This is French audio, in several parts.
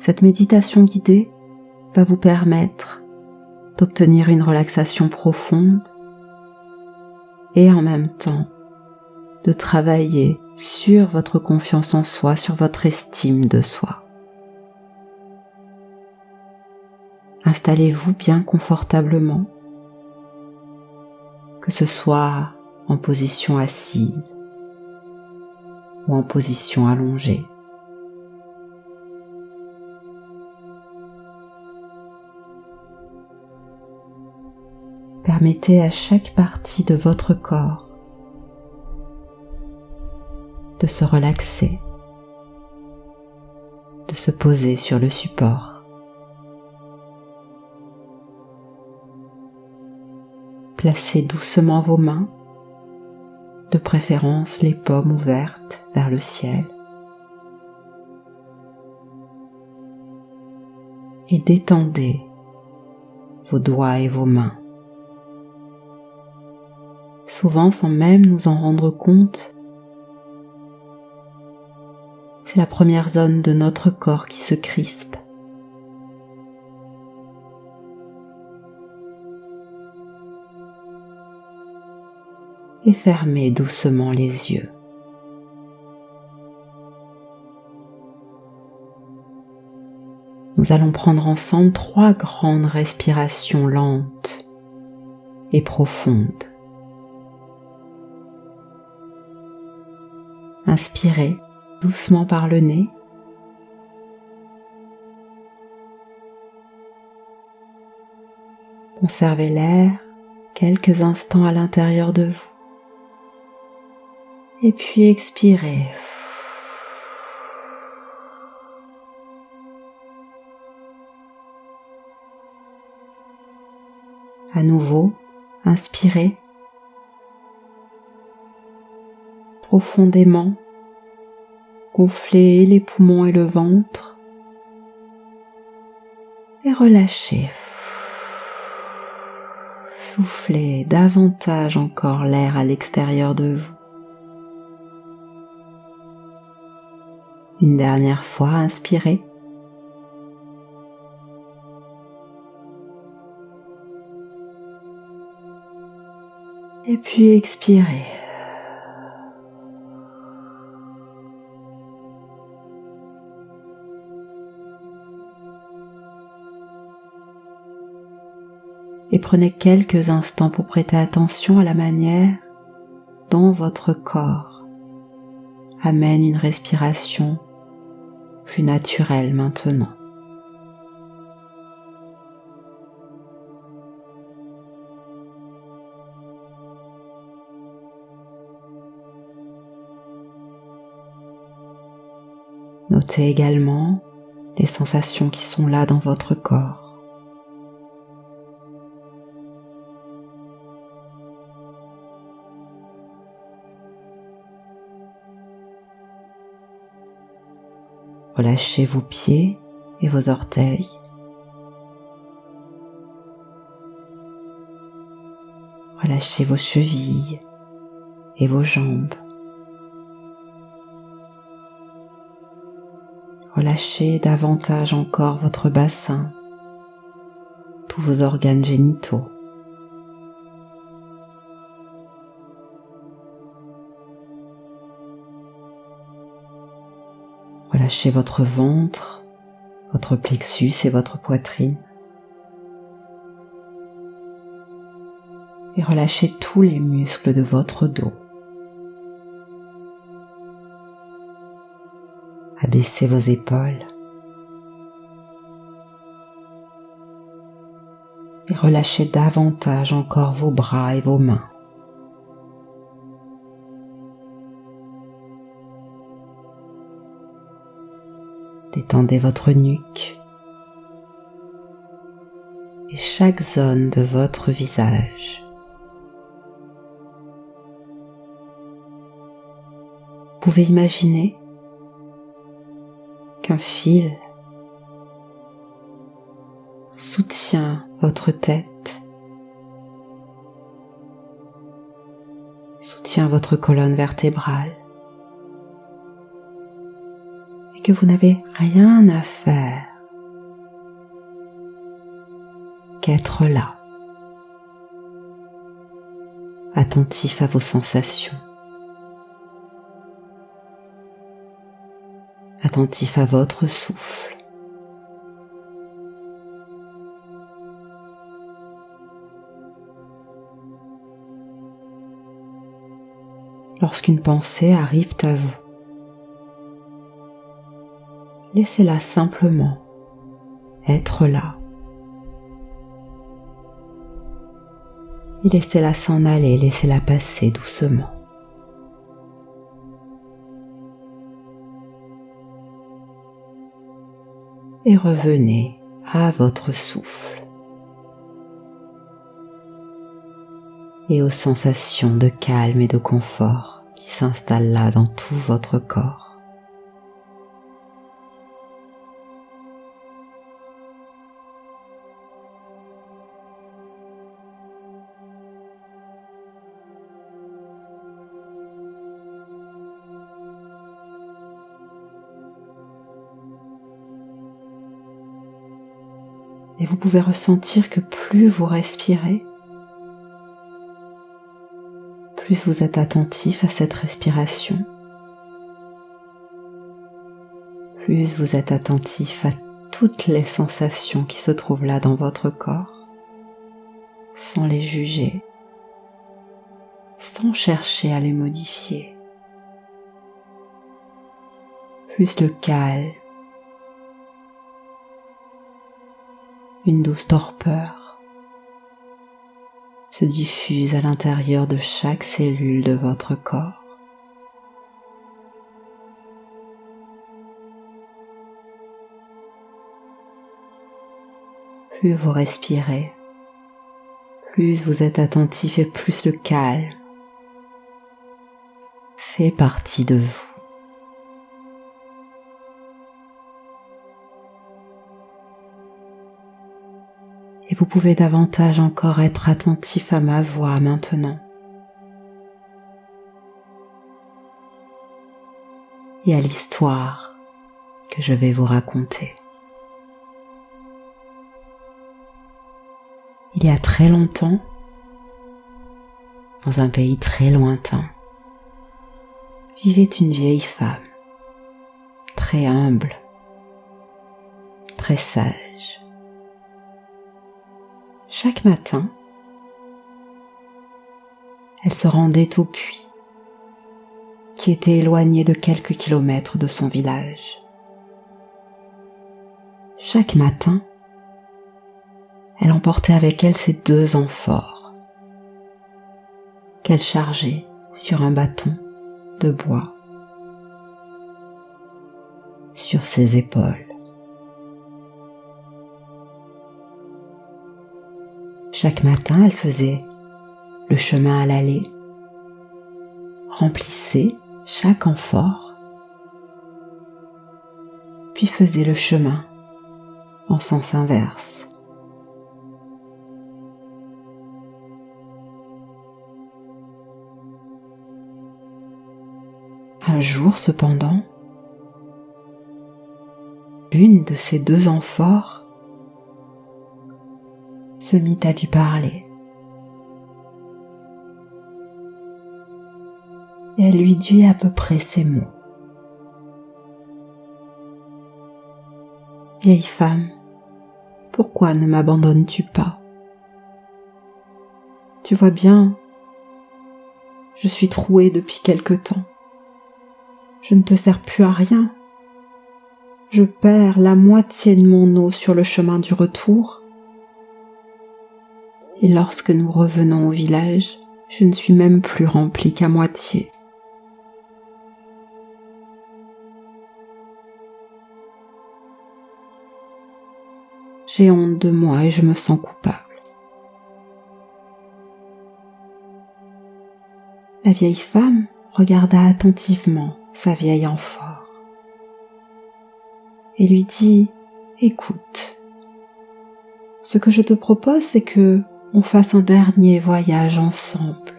Cette méditation guidée va vous permettre d'obtenir une relaxation profonde et en même temps de travailler sur votre confiance en soi, sur votre estime de soi. Installez-vous bien confortablement, que ce soit en position assise ou en position allongée. Permettez à chaque partie de votre corps de se relaxer, de se poser sur le support. Placez doucement vos mains, de préférence les paumes ouvertes vers le ciel, et détendez vos doigts et vos mains. Souvent, sans même nous en rendre compte, c'est la première zone de notre corps qui se crispe. Et fermez doucement les yeux. Nous allons prendre ensemble 3 grandes respirations lentes et profondes. Inspirez doucement par le nez. Conservez l'air quelques instants à l'intérieur de vous. Et puis expirez. À nouveau, inspirez profondément, gonflez les poumons et le ventre et relâchez. Soufflez davantage encore l'air à l'extérieur de vous. Une dernière fois, inspirez. Et puis expirez. Et prenez quelques instants pour prêter attention à la manière dont votre corps amène une respiration plus naturelle maintenant. Notez également les sensations qui sont là dans votre corps. Relâchez vos pieds et vos orteils. Relâchez vos chevilles et vos jambes. Relâchez davantage encore votre bassin, tous vos organes génitaux. Relâchez votre ventre, votre plexus et votre poitrine. Et relâchez tous les muscles de votre dos. Abaissez vos épaules. Et relâchez davantage encore vos bras et vos mains. Détendez votre nuque et chaque zone de votre visage. Vous pouvez imaginer qu'un fil soutient votre tête, soutient votre colonne vertébrale, et que vous n'avez rien à faire qu'être là, attentif à vos sensations, attentif à votre souffle. Lorsqu'une pensée arrive à vous, laissez-la simplement être là et laissez-la s'en aller, laissez-la passer doucement. Et revenez à votre souffle et aux sensations de calme et de confort qui s'installent là dans tout votre corps. Et vous pouvez ressentir que plus vous respirez, plus vous êtes attentif à cette respiration, plus vous êtes attentif à toutes les sensations qui se trouvent là dans votre corps, sans les juger, sans chercher à les modifier. Plus le calme, une douce torpeur se diffuse à l'intérieur de chaque cellule de votre corps. Plus vous respirez, plus vous êtes attentif et plus le calme fait partie de vous. Et vous pouvez davantage encore être attentif à ma voix maintenant. Et à l'histoire que je vais vous raconter. Il y a très longtemps, dans un pays très lointain, vivait une vieille femme, très humble, très sage. Chaque matin, elle se rendait au puits, qui était éloigné de quelques kilomètres de son village. Chaque matin, elle emportait avec elle ses 2 amphores, qu'elle chargeait sur un bâton de bois sur ses épaules. Chaque matin, elle faisait le chemin à l'aller, remplissait chaque amphore, puis faisait le chemin en sens inverse. Un jour, cependant, l'une de ces 2 amphores se mit à lui parler. Et elle lui dit à peu près ces mots. « Vieille femme, pourquoi ne m'abandonnes-tu pas? Tu vois bien, je suis trouée depuis quelque temps. Je ne te sers plus à rien. Je perds la moitié de mon eau sur le chemin du retour. Et lorsque nous revenons au village, je ne suis même plus remplie qu'à moitié. J'ai honte de moi et je me sens coupable. » La vieille femme regarda attentivement sa vieille amphore et lui dit « Écoute, ce que je te propose, c'est que on fasse un dernier voyage ensemble.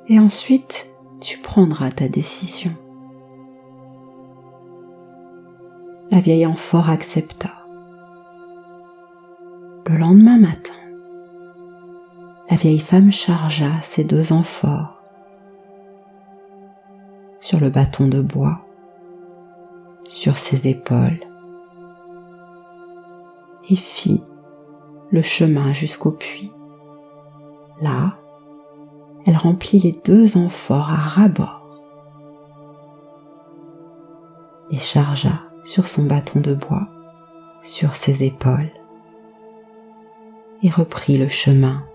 Et ensuite, tu prendras ta décision. » La vieille amphore accepta. Le lendemain matin, la vieille femme chargea ses 2 amphores sur le bâton de bois, sur ses épaules, et fit le chemin jusqu'au puits. Là, elle remplit les 2 amphores à ras-bord, les chargea sur son bâton de bois, sur ses épaules, et reprit le chemin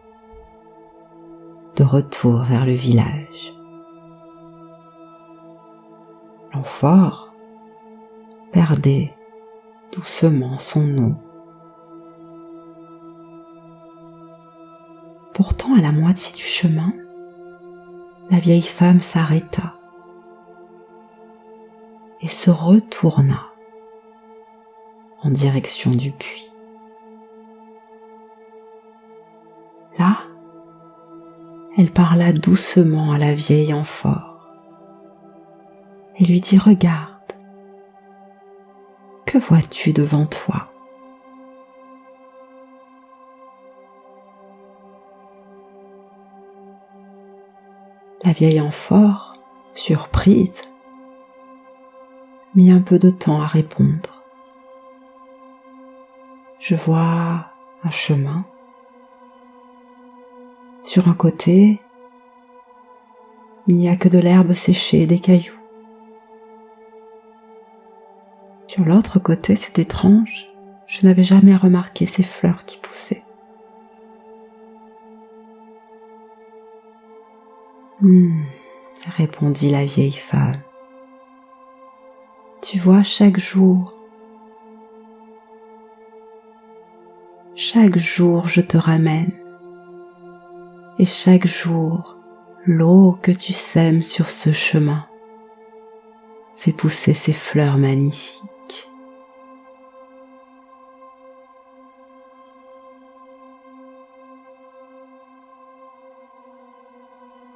de retour vers le village. L'amphore perdait doucement son eau. Pourtant, à la moitié du chemin, la vieille femme s'arrêta et se retourna en direction du puits. Là, elle parla doucement à la vieille amphore et lui dit « Regarde, que vois-tu devant toi ?» La vieille amphore, surprise, mit un peu de temps à répondre. « Je vois un chemin. Sur un côté, il n'y a que de l'herbe séchée et des cailloux. Sur l'autre côté, c'est étrange, je n'avais jamais remarqué ces fleurs qui poussaient. Répondit la vieille femme. Tu vois, chaque jour je te ramène, et chaque jour, l'eau que tu sèmes sur ce chemin fait pousser ces fleurs magnifiques.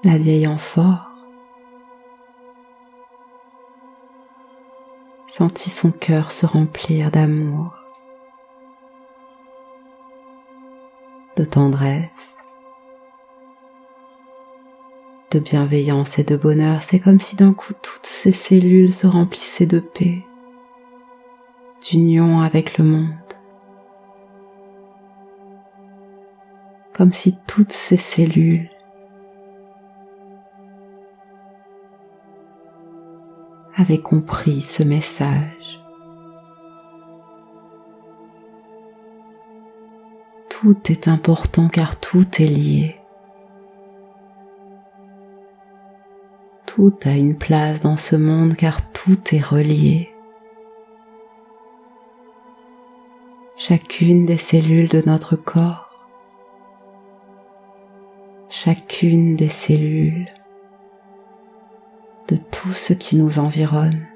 La vieille amphore sentit son cœur se remplir d'amour, de tendresse, de bienveillance et de bonheur. C'est comme si d'un coup toutes ses cellules se remplissaient de paix, d'union avec le monde. Comme si toutes ses cellules avaient compris ce message. Tout est important car tout est lié. Tout a une place dans ce monde car tout est relié. Chacune des cellules de notre corps, chacune des cellules de tout ce qui nous environne,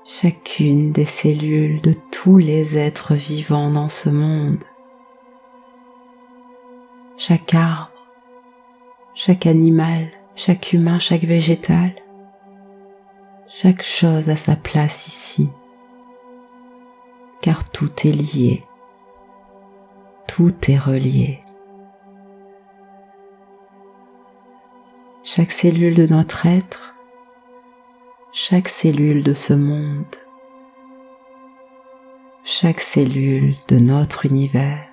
chacune des cellules de tous les êtres vivants dans ce monde, chaque arbre, chaque animal, chaque humain, chaque végétal, chaque chose a sa place ici, car tout est lié, tout est relié. Chaque cellule de notre être, chaque cellule de ce monde, chaque cellule de notre univers,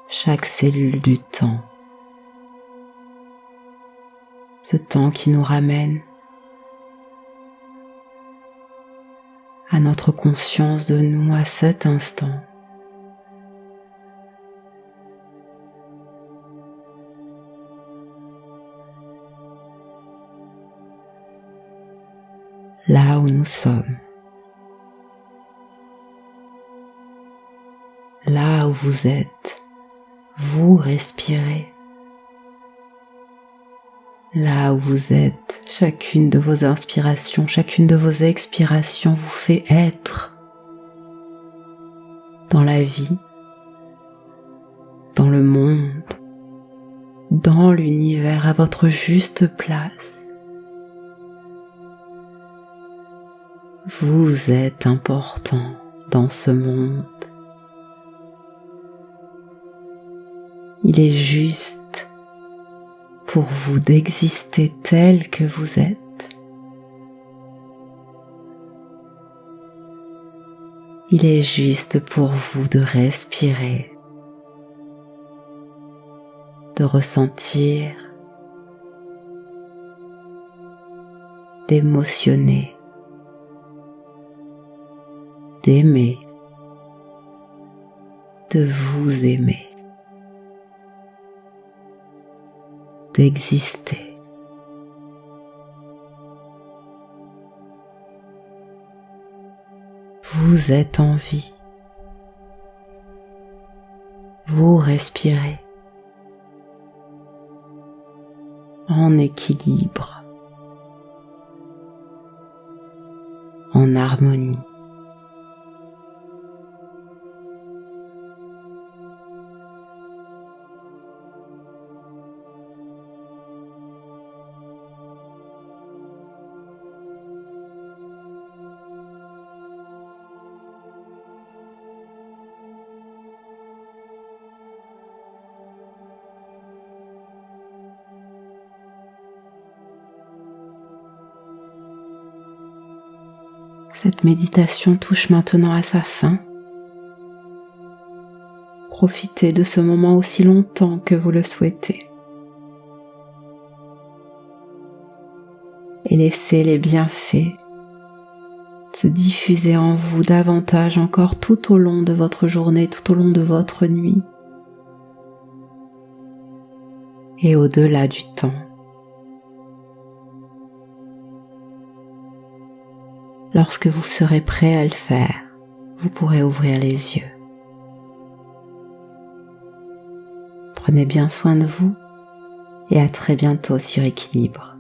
chaque cellule du temps, ce temps qui nous ramène à notre conscience de nous à cet instant. Là où nous sommes, là où vous êtes, vous respirez. Là où vous êtes, chacune de vos inspirations, chacune de vos expirations vous fait être dans la vie, dans le monde, dans l'univers, à votre juste place. Vous êtes important dans ce monde. Il est juste pour vous d'exister tel que vous êtes. Il est juste pour vous de respirer, de ressentir, d'émotionner, d'aimer, de vous aimer, d'exister. Vous êtes en vie. Vous respirez en équilibre, en harmonie. Cette méditation touche maintenant à sa fin. Profitez de ce moment aussi longtemps que vous le souhaitez. Et laissez les bienfaits se diffuser en vous davantage encore tout au long de votre journée, tout au long de votre nuit et au-delà du temps. Lorsque vous serez prêt à le faire, vous pourrez ouvrir les yeux. Prenez bien soin de vous et à très bientôt sur Équilibre.